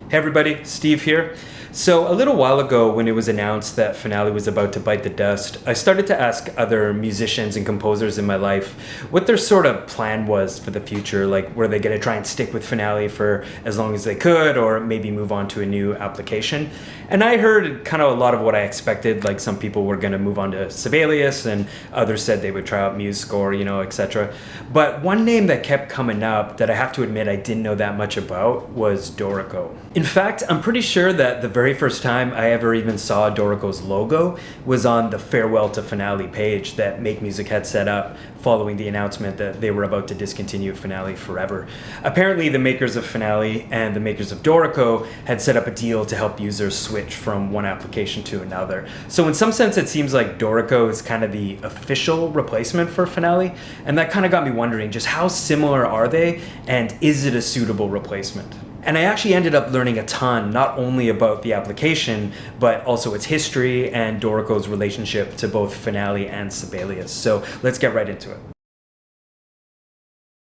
Hey everybody, Steve here. So a little while ago when it was announced that Finale was about to bite the dust, I started to ask other musicians and composers in my life what their sort of plan was for the future. Like, were they going to try and stick with Finale for as long as they could, or maybe move on to a new application? And I heard kind of a lot of what I expected, like some people were going to move on to Sibelius and others said they would try out MuseScore, etc. But one name that kept coming up that I have to admit I didn't know that much about was Dorico. In fact, I'm pretty sure that the very first time I ever even saw Dorico's logo was on the Farewell to Finale page that MakeMusic had set up following the announcement that they were about to discontinue Finale forever. Apparently, the makers of Finale and the makers of Dorico had set up a deal to help users switch from one application to another. So in some sense, it seems like Dorico is kind of the official replacement for Finale, and that kind of got me wondering just how similar are they, and is it a suitable replacement? And I actually ended up learning a ton, not only about the application, but also its history and Dorico's relationship to both Finale and Sibelius. So let's get right into it.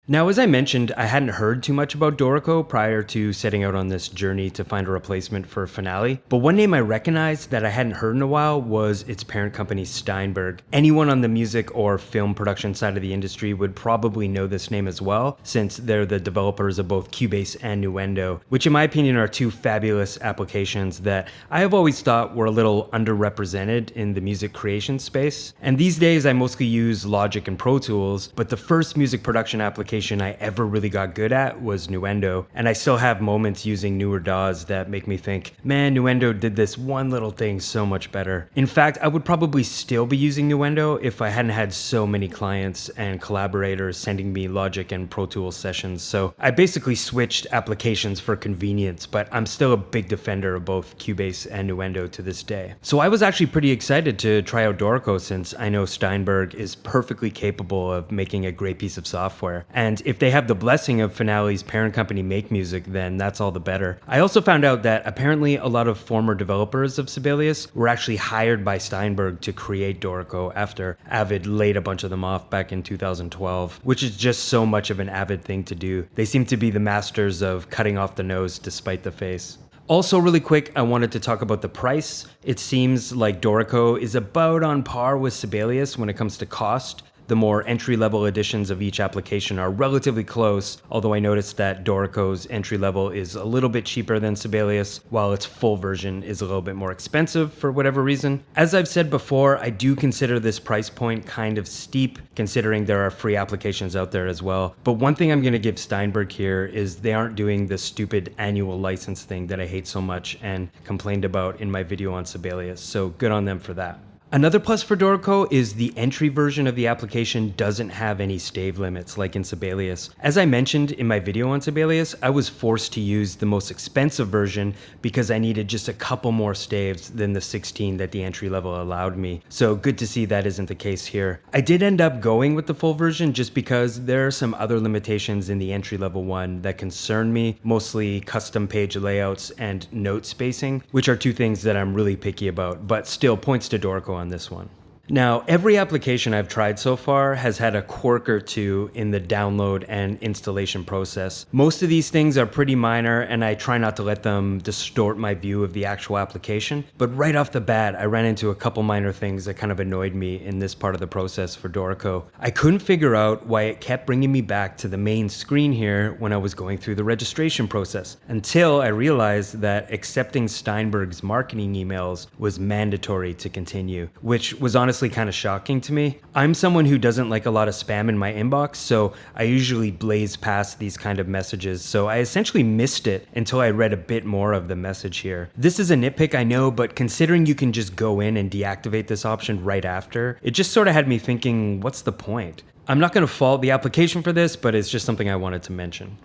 Now, as I mentioned, I hadn't heard too much about Dorico prior to setting out on this journey to find a replacement for Finale, but one name I recognized that I hadn't heard in a while was its parent company Steinberg. Anyone on the music or film production side of the industry would probably know this name as well, since they're the developers of both Cubase and Nuendo, which in my opinion are two fabulous applications that I have always thought were a little underrepresented in the music creation space. And these days I mostly use Logic and Pro Tools, but the first music production application I ever really got good at was Nuendo, and I still have moments using newer DAWs that make me think, man, Nuendo did this one little thing so much better. In fact, I would probably still be using Nuendo if I hadn't had so many clients and collaborators sending me Logic and Pro Tools sessions, so I basically switched applications for convenience, but I'm still a big defender of both Cubase and Nuendo to this day. So I was actually pretty excited to try out Dorico since I know Steinberg is perfectly capable of making a great piece of software. And if they have the blessing of Finale's parent company MakeMusic, then that's all the better. I also found out that apparently a lot of former developers of Sibelius were actually hired by Steinberg to create Dorico after Avid laid a bunch of them off back in 2012, which is just so much of an Avid thing to do. They seem to be the masters of cutting off the nose despite the face. Also, really quick, I wanted to talk about the price. It seems like Dorico is about on par with Sibelius when it comes to cost. The more entry-level editions of each application are relatively close, although I noticed that Dorico's entry-level is a little bit cheaper than Sibelius, while its full version is a little bit more expensive for whatever reason. As I've said before, I do consider this price point kind of steep, considering there are free applications out there as well. But one thing I'm going to give Steinberg here is they aren't doing the stupid annual license thing that I hate so much and complained about in my video on Sibelius, so good on them for that. Another plus for Dorico is the entry version of the application doesn't have any stave limits like in Sibelius. As I mentioned in my video on Sibelius, I was forced to use the most expensive version because I needed just a couple more staves than the 16 that the entry level allowed me. So good to see that isn't the case here. I did end up going with the full version just because there are some other limitations in the entry level one that concern me, mostly custom page layouts and note spacing, which are two things that I'm really picky about, but still points to Dorico on this one. Now, every application I've tried so far has had a quirk or two in the download and installation process. Most of these things are pretty minor, and I try not to let them distort my view of the actual application. But right off the bat, I ran into a couple minor things that kind of annoyed me in this part of the process for Dorico. I couldn't figure out why it kept bringing me back to the main screen here when I was going through the registration process, until I realized that accepting Steinberg's marketing emails was mandatory to continue, which was honestly kind of shocking to me. I'm someone who doesn't like a lot of spam in my inbox, so I usually blaze past these kind of messages, so I essentially missed it until I read a bit more of the message here. This is a nitpick, I know, but considering you can just go in and deactivate this option right after, it just sort of had me thinking, what's the point? I'm not going to fault the application for this, but it's just something I wanted to mention.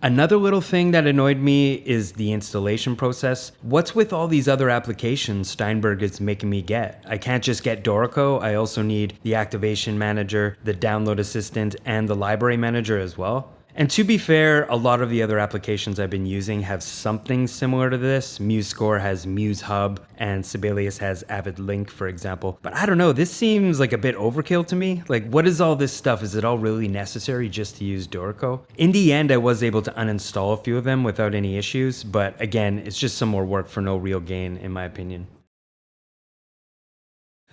Another little thing that annoyed me is the installation process. What's with all these other applications Steinberg is making me get? I can't just get Dorico, I also need the activation manager, the download assistant, and the library manager as well. And to be fair, a lot of the other applications I've been using have something similar to this. MuseScore has MuseHub, and Sibelius has Avid Link, for example. But I don't know, this seems like a bit overkill to me. Like, what is all this stuff? Is it all really necessary just to use Dorico? In the end, I was able to uninstall a few of them without any issues, but again, it's just some more work for no real gain, in my opinion.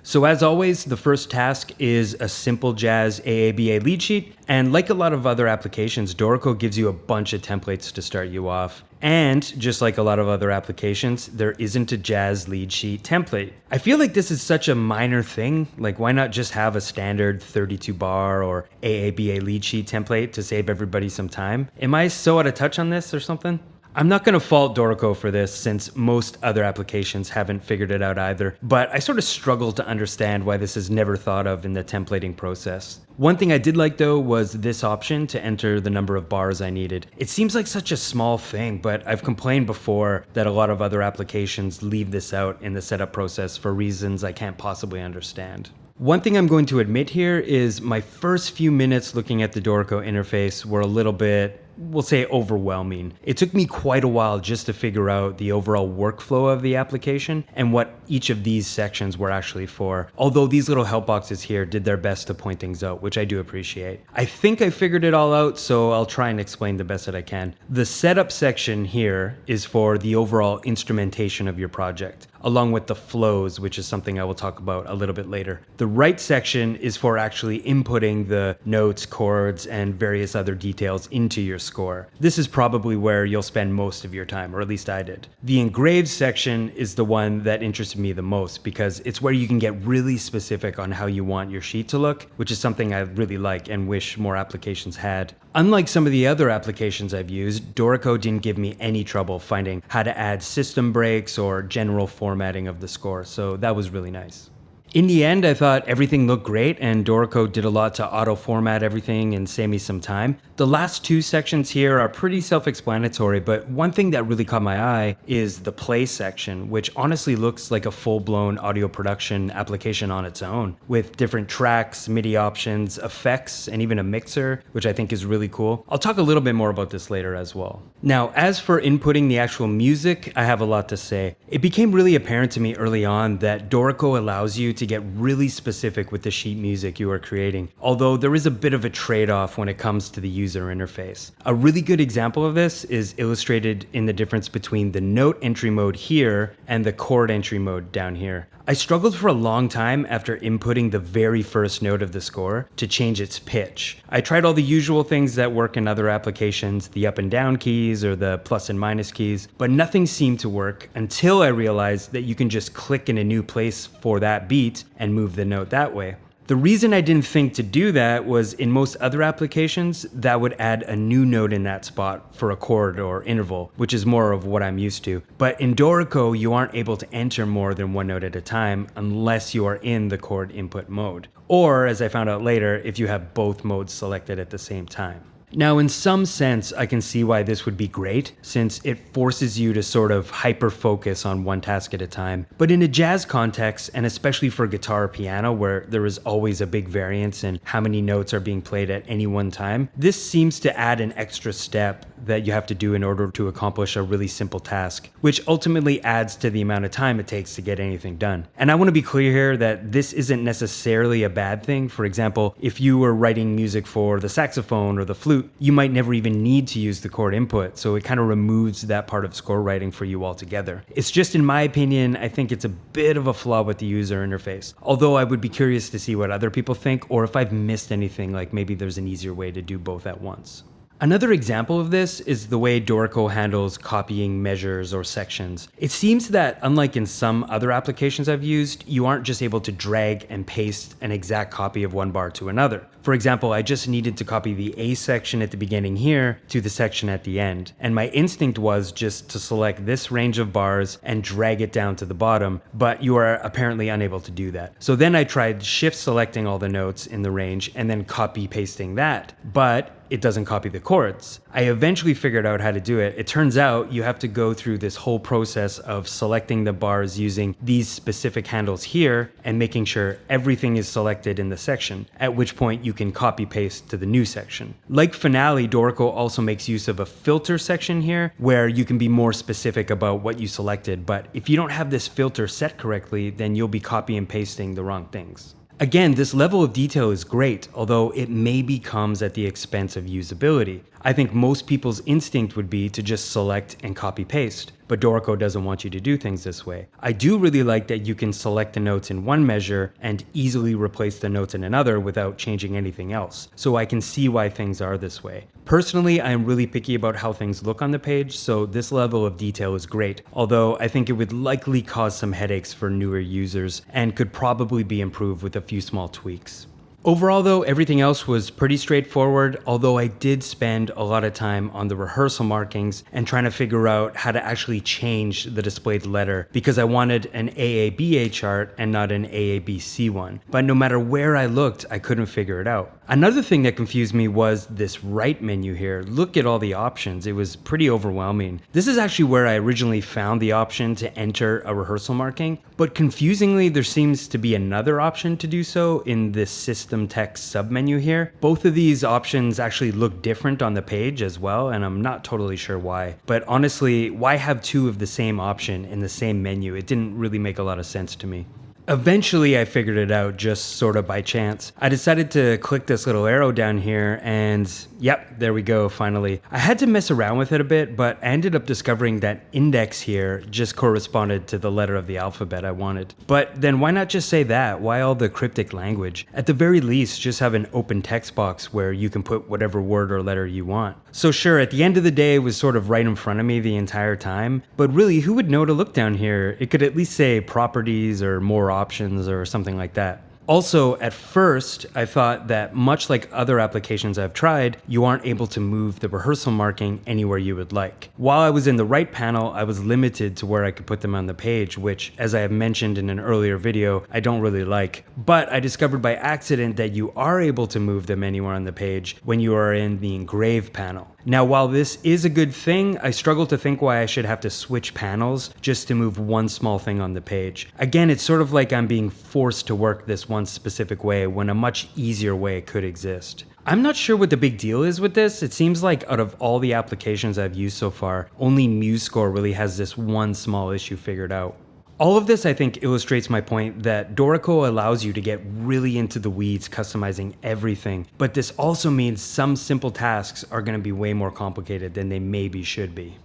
So as always, the first task is a simple jazz AABA lead sheet, and like a lot of other applications, Dorico gives you a bunch of templates to start you off. And just like a lot of other applications, there isn't a jazz lead sheet template. I feel like this is such a minor thing, like why not just have a standard 32 bar or AABA lead sheet template to save everybody some time? Am I so out of touch on this or something? I'm not going to fault Dorico for this since most other applications haven't figured it out either, but I sort of struggle to understand why this is never thought of in the templating process. One thing I did like though was this option to enter the number of bars I needed. It seems like such a small thing, but I've complained before that a lot of other applications leave this out in the setup process for reasons I can't possibly understand. One thing I'm going to admit here is my first few minutes looking at the Dorico interface were a little bit, we'll say, overwhelming. It took me quite a while just to figure out the overall workflow of the application and what each of these sections were actually for. Although these little help boxes here did their best to point things out, which I do appreciate. I think I figured it all out, so I'll try and explain the best that I can. The setup section here is for the overall instrumentation of your project, along with the flows, which is something I will talk about a little bit later. The right section is for actually inputting the notes, chords, and various other details into your score. This is probably where you'll spend most of your time, or at least I did. The engraved section is the one that interested me the most because it's where you can get really specific on how you want your sheet to look, which is something I really like and wish more applications had. Unlike some of the other applications I've used, Dorico didn't give me any trouble finding how to add system breaks or general formatting of the score, so that was really nice. In the end, I thought everything looked great and Dorico did a lot to auto-format everything and save me some time. The last two sections here are pretty self-explanatory, but one thing that really caught my eye is the play section, which honestly looks like a full-blown audio production application on its own, with different tracks, MIDI options, effects, and even a mixer, which I think is really cool. I'll talk a little bit more about this later as well. Now, as for inputting the actual music, I have a lot to say. It became really apparent to me early on that Dorico allows you to get really specific with the sheet music you are creating, although there is a bit of a trade-off when it comes to the user interface. A really good example of this is illustrated in the difference between the note entry mode here and the chord entry mode down here. I struggled for a long time after inputting the very first note of the score to change its pitch. I tried all the usual things that work in other applications, the up and down keys or the plus and minus keys, but nothing seemed to work until I realized that you can just click in a new place for that beat and move the note that way. The reason I didn't think to do that was in most other applications, that would add a new note in that spot for a chord or interval, which is more of what I'm used to. But in Dorico, you aren't able to enter more than one note at a time unless you are in the chord input mode. Or, as I found out later, if you have both modes selected at the same time. Now, in some sense, I can see why this would be great, since it forces you to sort of hyper-focus on one task at a time. But in a jazz context, and especially for guitar or piano, where there is always a big variance in how many notes are being played at any one time, this seems to add an extra step that you have to do in order to accomplish a really simple task, which ultimately adds to the amount of time it takes to get anything done. And I want to be clear here that this isn't necessarily a bad thing. For example, if you were writing music for the saxophone or the flute, you might never even need to use the chord input, so it kind of removes that part of score writing for you altogether. It's just, in my opinion, I think it's a bit of a flaw with the user interface, although I would be curious to see what other people think, or if I've missed anything, like maybe there's an easier way to do both at once. Another example of this is the way Dorico handles copying measures or sections. It seems that, unlike in some other applications I've used, you aren't just able to drag and paste an exact copy of one bar to another. For example, I just needed to copy the A section at the beginning here to the section at the end, and my instinct was just to select this range of bars and drag it down to the bottom, but you are apparently unable to do that. So then I tried shift selecting all the notes in the range and then copy pasting that, but it doesn't copy the chords. I eventually figured out how to do it. It turns out you have to go through this whole process of selecting the bars using these specific handles here and making sure everything is selected in the section, at which point you can copy paste to the new section. Like Finale, Dorico also makes use of a filter section here where you can be more specific about what you selected, but if you don't have this filter set correctly, then you'll be copy and pasting the wrong things. Again, this level of detail is great, although it maybe comes at the expense of usability. I think most people's instinct would be to just select and copy paste, but Dorico doesn't want you to do things this way. I do really like that you can select the notes in one measure and easily replace the notes in another without changing anything else, so I can see why things are this way. Personally, I am really picky about how things look on the page, so this level of detail is great, although I think it would likely cause some headaches for newer users and could probably be improved with a few small tweaks. Overall though, everything else was pretty straightforward, although I did spend a lot of time on the rehearsal markings and trying to figure out how to actually change the displayed letter because I wanted an AABA chart and not an AABC one. But no matter where I looked, I couldn't figure it out. Another thing that confused me was this right menu here. Look at all the options. It was pretty overwhelming. This is actually where I originally found the option to enter a rehearsal marking, but confusingly, there seems to be another option to do so in this system text submenu here. Both of these options actually look different on the page as well, and I'm not totally sure why. But honestly, why have two of the same option in the same menu? It didn't really make a lot of sense to me. Eventually, I figured it out just sort of by chance. I decided to click this little arrow down here and yep, there we go, finally. I had to mess around with it a bit, but I ended up discovering that index here just corresponded to the letter of the alphabet I wanted. But then why not just say that? Why all the cryptic language? At the very least, just have an open text box where you can put whatever word or letter you want. So sure, at the end of the day, it was sort of right in front of me the entire time, but really, who would know to look down here? It could at least say properties or more options or something like that. Also, at first, I thought that much like other applications I've tried, you aren't able to move the rehearsal marking anywhere you would like. While I was in the right panel, I was limited to where I could put them on the page, which, as I have mentioned in an earlier video, I don't really like. But I discovered by accident that you are able to move them anywhere on the page when you are in the engrave panel. Now, while this is a good thing, I struggle to think why I should have to switch panels just to move one small thing on the page. Again, it's sort of like I'm being forced to work this one specific way when a much easier way could exist. I'm not sure what the big deal is with this. It seems like out of all the applications I've used so far, only MuseScore really has this one small issue figured out. All of this, I think, illustrates my point that Dorico allows you to get really into the weeds customizing everything, but this also means some simple tasks are going to be way more complicated than they maybe should be.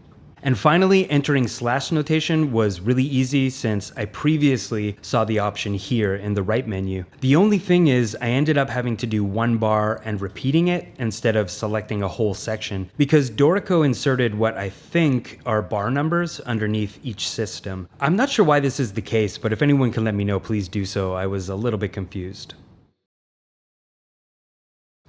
And finally, entering slash notation was really easy since I previously saw the option here in the right menu. The only thing is I ended up having to do one bar and repeating it instead of selecting a whole section because Dorico inserted what I think are bar numbers underneath each system. I'm not sure why this is the case, but if anyone can let me know, please do so. I was a little bit confused.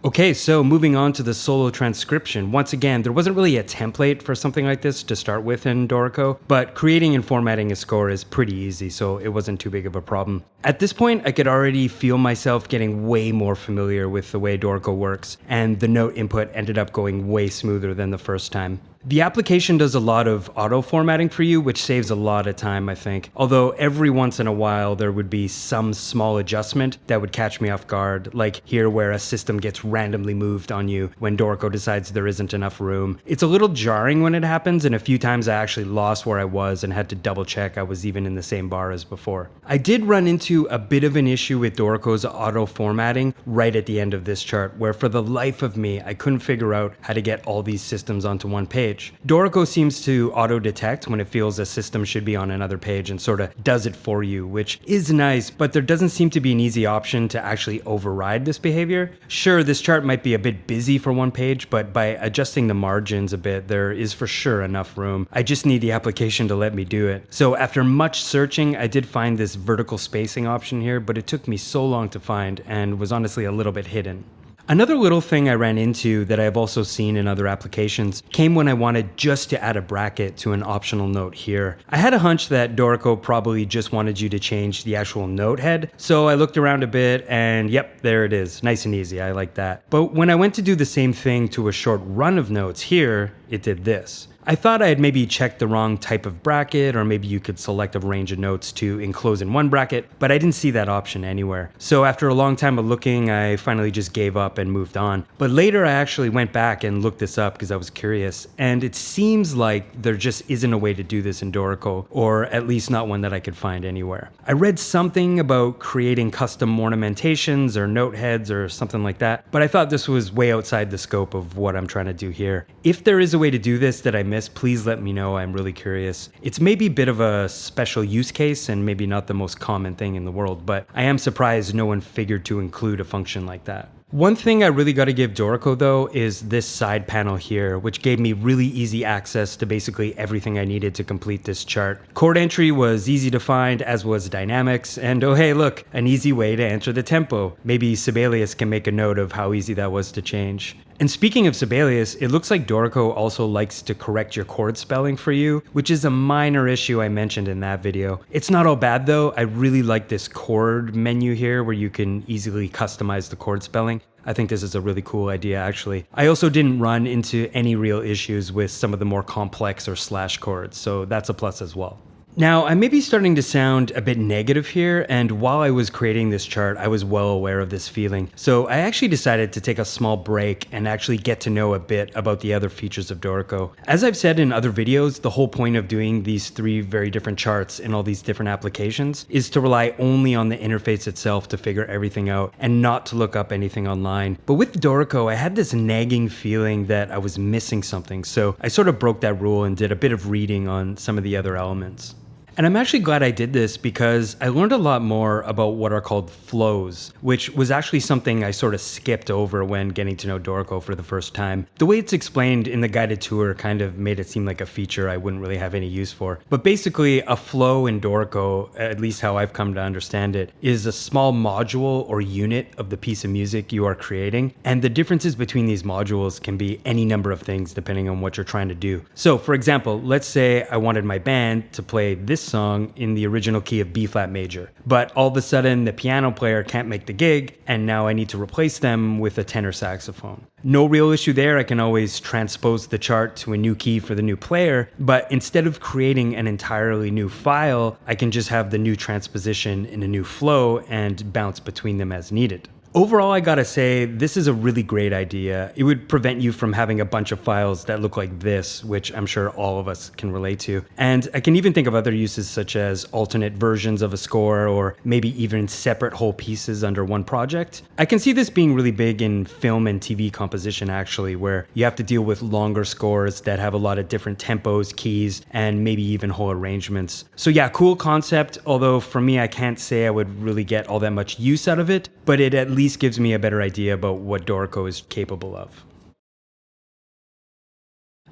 Okay, so moving on to the solo transcription. Once again, there wasn't really a template for something like this to start with in Dorico, but creating and formatting a score is pretty easy, so it wasn't too big of a problem. At this point, I could already feel myself getting way more familiar with the way Dorico works, and the note input ended up going way smoother than the first time. The application does a lot of auto formatting for you, which saves a lot of time, I think. Although every once in a while there would be some small adjustment that would catch me off guard, like here where a system gets randomly moved on you when Dorico decides there isn't enough room. It's a little jarring when it happens, and a few times I actually lost where I was and had to double check I was even in the same bar as before. I did run into a bit of an issue with Dorico's auto formatting right at the end of this chart, where for the life of me, I couldn't figure out how to get all these systems onto one page. Dorico seems to auto-detect when it feels a system should be on another page and sort of does it for you, which is nice, but there doesn't seem to be an easy option to actually override this behavior. Sure, this chart might be a bit busy for one page, but by adjusting the margins a bit, there is for sure enough room. I just need the application to let me do it. So after much searching, I did find this vertical spacing option here, but it took me so long to find and was honestly a little bit hidden. Another little thing I ran into that I've also seen in other applications came when I wanted just to add a bracket to an optional note here. I had a hunch that Dorico probably just wanted you to change the actual note head, so I looked around a bit and yep, there it is. Nice and easy, I like that. But when I went to do the same thing to a short run of notes here, it did this. I thought I had maybe checked the wrong type of bracket, or maybe you could select a range of notes to enclose in one bracket, but I didn't see that option anywhere. So after a long time of looking, I finally just gave up and moved on. But later I actually went back and looked this up because I was curious, and it seems like there just isn't a way to do this in Dorico, or at least not one that I could find anywhere. I read something about creating custom ornamentations or note heads or something like that, but I thought this was way outside the scope of what I'm trying to do here. If there is a way to do this that I missed, please let me know. I'm really curious. It's maybe a bit of a special use case and maybe not the most common thing in the world, but I am surprised no one figured to include a function like that. One thing I really got to give Dorico though is this side panel here, which gave me really easy access to basically everything I needed to complete this chart. Chord entry was easy to find, as was dynamics, and oh hey look, an easy way to enter the tempo. Maybe Sibelius can make a note of how easy that was to change. And speaking of Sibelius, it looks like Dorico also likes to correct your chord spelling for you, which is a minor issue I mentioned in that video. It's not all bad though. I really like this chord menu here where you can easily customize the chord spelling. I think this is a really cool idea actually. I also didn't run into any real issues with some of the more complex or slash chords, so that's a plus as well. Now, I may be starting to sound a bit negative here, and while I was creating this chart, I was well aware of this feeling. So I actually decided to take a small break and actually get to know a bit about the other features of Dorico. As I've said in other videos, the whole point of doing these three very different charts in all these different applications is to rely only on the interface itself to figure everything out and not to look up anything online. But with Dorico, I had this nagging feeling that I was missing something, so I sort of broke that rule and did a bit of reading on some of the other elements. And I'm actually glad I did this because I learned a lot more about what are called flows, which was actually something I sort of skipped over when getting to know Dorico for the first time. The way it's explained in the guided tour kind of made it seem like a feature I wouldn't really have any use for. But basically, a flow in Dorico, at least how I've come to understand it, is a small module or unit of the piece of music you are creating. And the differences between these modules can be any number of things depending on what you're trying to do. So for example, let's say I wanted my band to play this song in the original key of B flat major, but all of a sudden the piano player can't make the gig and now I need to replace them with a tenor saxophone. No real issue there. I can always transpose the chart to a new key for the new player, but instead of creating an entirely new file, I can just have the new transposition in a new flow and bounce between them as needed. Overall, I gotta say, this is a really great idea. It would prevent you from having a bunch of files that look like this, which I'm sure all of us can relate to. And I can even think of other uses such as alternate versions of a score, or maybe even separate whole pieces under one project. I can see this being really big in film and TV composition actually, where you have to deal with longer scores that have a lot of different tempos, keys, and maybe even whole arrangements. So yeah, cool concept, although for me, I can't say I would really get all that much use out of it, but it at least gives me a better idea about what Dorico is capable of.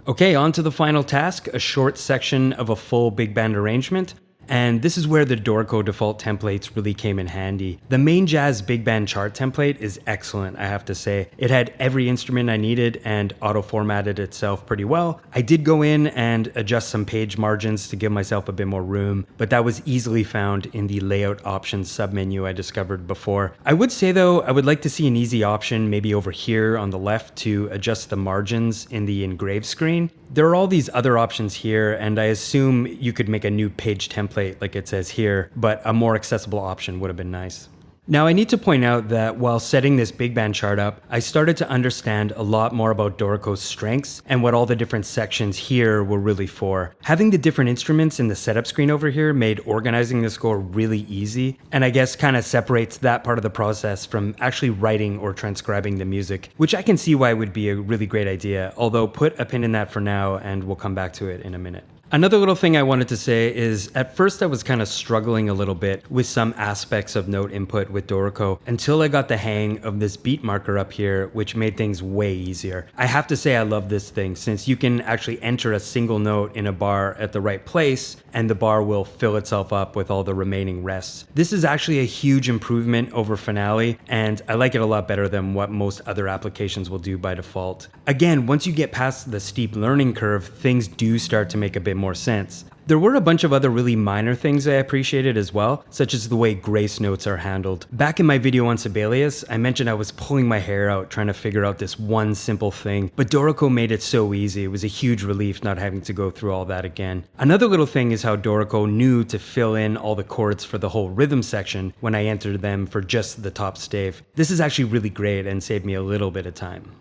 Okay, on to the final task, a short section of a full big band arrangement. And this is where the Dorico default templates really came in handy. The main jazz big band chart template is excellent, I have to say. It had every instrument I needed and auto-formatted itself pretty well. I did go in and adjust some page margins to give myself a bit more room, but that was easily found in the layout options submenu I discovered before. I would say though, I would like to see an easy option maybe over here on the left to adjust the margins in the engrave screen. There are all these other options here, and I assume you could make a new page template like it says here, but a more accessible option would have been nice. Now I need to point out that while setting this big band chart up, I started to understand a lot more about Dorico's strengths and what all the different sections here were really for. Having the different instruments in the setup screen over here made organizing the score really easy, and I guess kind of separates that part of the process from actually writing or transcribing the music, which I can see why would be a really great idea, although put a pin in that for now and we'll come back to it in a minute. Another little thing I wanted to say is at first I was kind of struggling a little bit with some aspects of note input with Dorico until I got the hang of this beat marker up here, which made things way easier. I have to say I love this thing since you can actually enter a single note in a bar at the right place and the bar will fill itself up with all the remaining rests. This is actually a huge improvement over Finale, and I like it a lot better than what most other applications will do by default. Again, once you get past the steep learning curve, things do start to make a bit more sense. There were a bunch of other really minor things I appreciated as well, such as the way grace notes are handled. Back in my video on Sibelius, I mentioned I was pulling my hair out trying to figure out this one simple thing, but Dorico made it so easy. It was a huge relief not having to go through all that again. Another little thing is how Dorico knew to fill in all the chords for the whole rhythm section when I entered them for just the top stave. This is actually really great and saved me a little bit of time.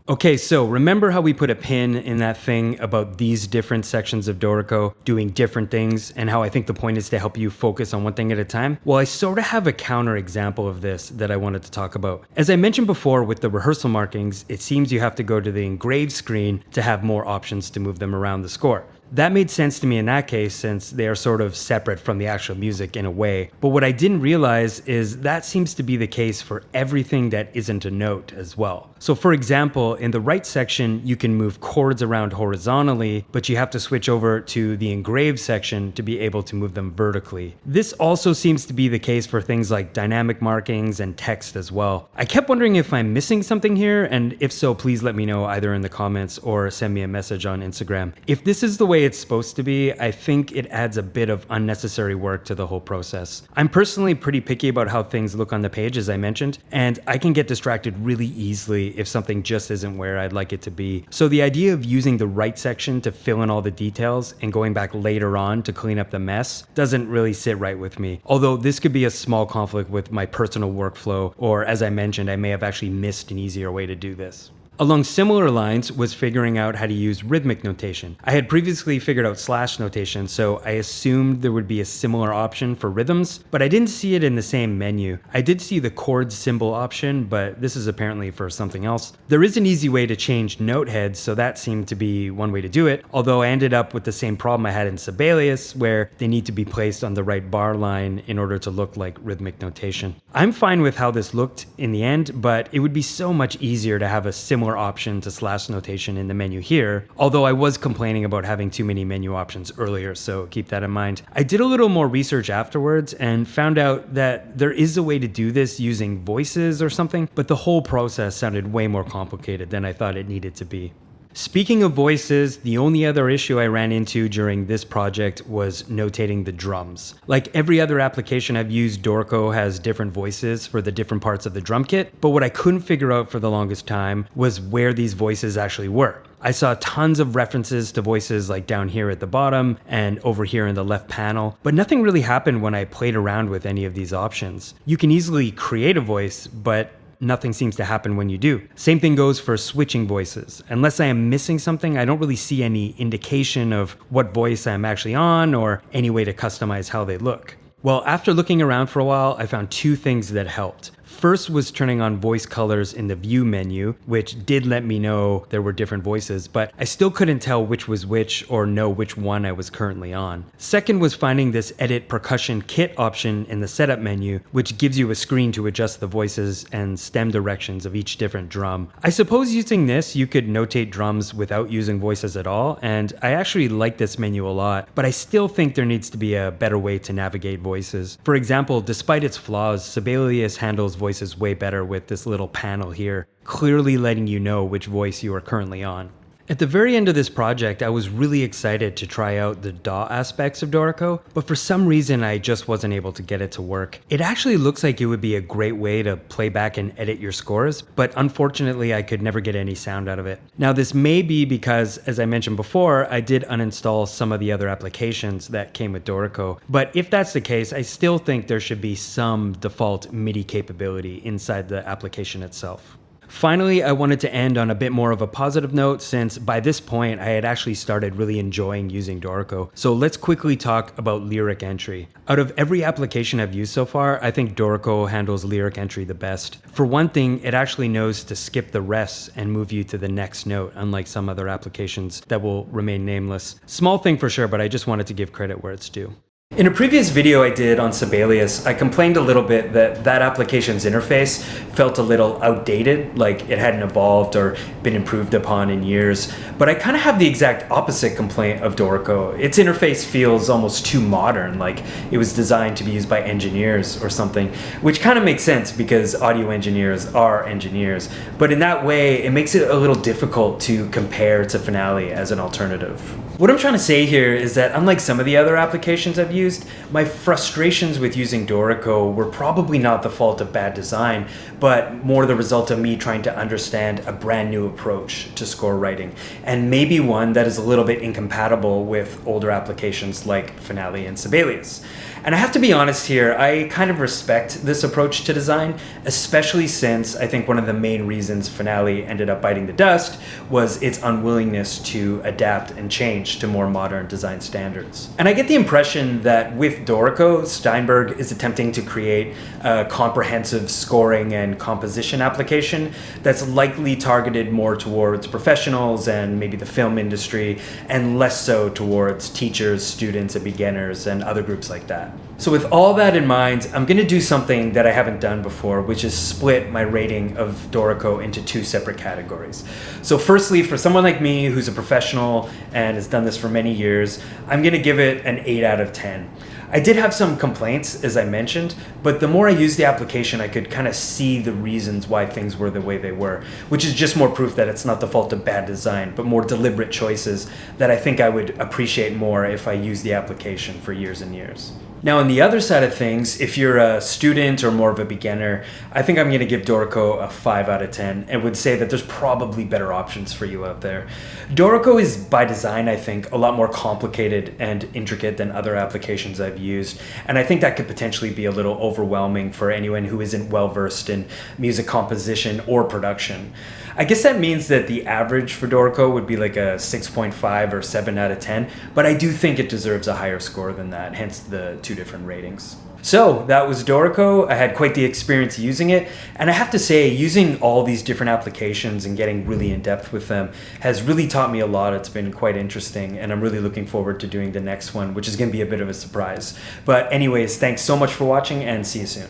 Okay, so remember how we put a pin in that thing about these different sections of Dorico doing different things and how I think the point is to help you focus on one thing at a time? Well, I sort of have a counter example of this that I wanted to talk about. As I mentioned before with the rehearsal markings, it seems you have to go to the engrave screen to have more options to move them around the score. That made sense to me in that case since they are sort of separate from the actual music in a way. But what I didn't realize is that seems to be the case for everything that isn't a note as well. So for example, in the right section, you can move chords around horizontally, but you have to switch over to the engraved section to be able to move them vertically. This also seems to be the case for things like dynamic markings and text as well. I kept wondering if I'm missing something here, and if so, please let me know either in the comments or send me a message on Instagram. If this is the way it's supposed to be, I think it adds a bit of unnecessary work to the whole process. I'm personally pretty picky about how things look on the page, as I mentioned, and I can get distracted really easily if something just isn't where I'd like it to be. So the idea of using the right section to fill in all the details and going back later on to clean up the mess doesn't really sit right with me. Although this could be a small conflict with my personal workflow, or as I mentioned, I may have actually missed an easier way to do this. Along similar lines was figuring out how to use rhythmic notation. I had previously figured out slash notation, so I assumed there would be a similar option for rhythms, but I didn't see it in the same menu. I did see the chord symbol option, but this is apparently for something else. There is an easy way to change note heads, so that seemed to be one way to do it, although I ended up with the same problem I had in Sibelius, where they need to be placed on the right bar line in order to look like rhythmic notation. I'm fine with how this looked in the end, but it would be so much easier to have a similar option to slash notation in the menu here, although I was complaining about having too many menu options earlier, so keep that in mind. I did a little more research afterwards and found out that there is a way to do this using voices or something, but the whole process sounded way more complicated than I thought it needed to be. Speaking of voices, the only other issue I ran into during this project was notating the drums. Like every other application I've used, Dorico has different voices for the different parts of the drum kit, but what I couldn't figure out for the longest time was where these voices actually were. I saw tons of references to voices like down here at the bottom and over here in the left panel, but nothing really happened when I played around with any of these options. You can easily create a voice, but nothing seems to happen when you do. Same thing goes for switching voices. Unless I am missing something, I don't really see any indication of what voice I'm actually on or any way to customize how they look. Well, after looking around for a while, I found two things that helped. First was turning on voice colors in the view menu, which did let me know there were different voices, but I still couldn't tell which was which or know which one I was currently on. Second was finding this edit percussion kit option in the setup menu, which gives you a screen to adjust the voices and stem directions of each different drum. I suppose using this, you could notate drums without using voices at all, and I actually like this menu a lot, but I still think there needs to be a better way to navigate voices. For example, despite its flaws, Sibelius handles voices way better with this little panel here, clearly letting you know which voice you are currently on. At the very end of this project, I was really excited to try out the DAW aspects of Dorico, but for some reason I just wasn't able to get it to work. It actually looks like it would be a great way to play back and edit your scores, but unfortunately I could never get any sound out of it. Now this may be because, as I mentioned before, I did uninstall some of the other applications that came with Dorico, but if that's the case, I still think there should be some default MIDI capability inside the application itself. Finally, I wanted to end on a bit more of a positive note since by this point I had actually started really enjoying using Dorico. So let's quickly talk about lyric entry. Out of every application I've used so far, I think Dorico handles lyric entry the best. For one thing, it actually knows to skip the rests and move you to the next note, unlike some other applications that will remain nameless. Small thing for sure, but I just wanted to give credit where it's due. In a previous video I did on Sibelius, I complained a little bit that that application's interface felt a little outdated, like it hadn't evolved or been improved upon in years. But I kind of have the exact opposite complaint of Dorico. Its interface feels almost too modern, like it was designed to be used by engineers or something, which kind of makes sense because audio engineers are engineers. But in that way, it makes it a little difficult to compare to Finale as an alternative. What I'm trying to say here is that unlike some of the other applications I've used, my frustrations with using Dorico were probably not the fault of bad design, but more the result of me trying to understand a brand new approach to score writing, and maybe one that is a little bit incompatible with older applications like Finale and Sibelius. And I have to be honest here, I kind of respect this approach to design, especially since I think one of the main reasons Finale ended up biting the dust was its unwillingness to adapt and change to more modern design standards. And I get the impression that with Dorico, Steinberg is attempting to create a comprehensive scoring and composition application that's likely targeted more towards professionals and maybe the film industry, and less so towards teachers, students, and beginners, and other groups like that. So with all that in mind, I'm going to do something that I haven't done before, which is split my rating of Dorico into two separate categories. So firstly, for someone like me who's a professional and has done this for many years, I'm going to give it an 8 out of 10. I did have some complaints, as I mentioned, but the more I used the application, I could kind of see the reasons why things were the way they were, which is just more proof that it's not the fault of bad design, but more deliberate choices that I think I would appreciate more if I used the application for years and years. Now, on the other side of things, if you're a student or more of a beginner, I think I'm going to give Dorico a 5 out of 10 and would say that there's probably better options for you out there. Dorico is, by design, I think, a lot more complicated and intricate than other applications I've used, and I think that could potentially be a little overwhelming for anyone who isn't well-versed in music composition or production. I guess that means that the average for Dorico would be like a 6.5 or 7 out of 10, but I do think it deserves a higher score than that, hence the two different ratings. So that was Dorico. I had quite the experience using it, and I have to say, using all these different applications and getting really in depth with them has really taught me a lot. It's been quite interesting, and I'm really looking forward to doing the next one, which is going to be a bit of a surprise. But anyways, thanks so much for watching, and see you soon.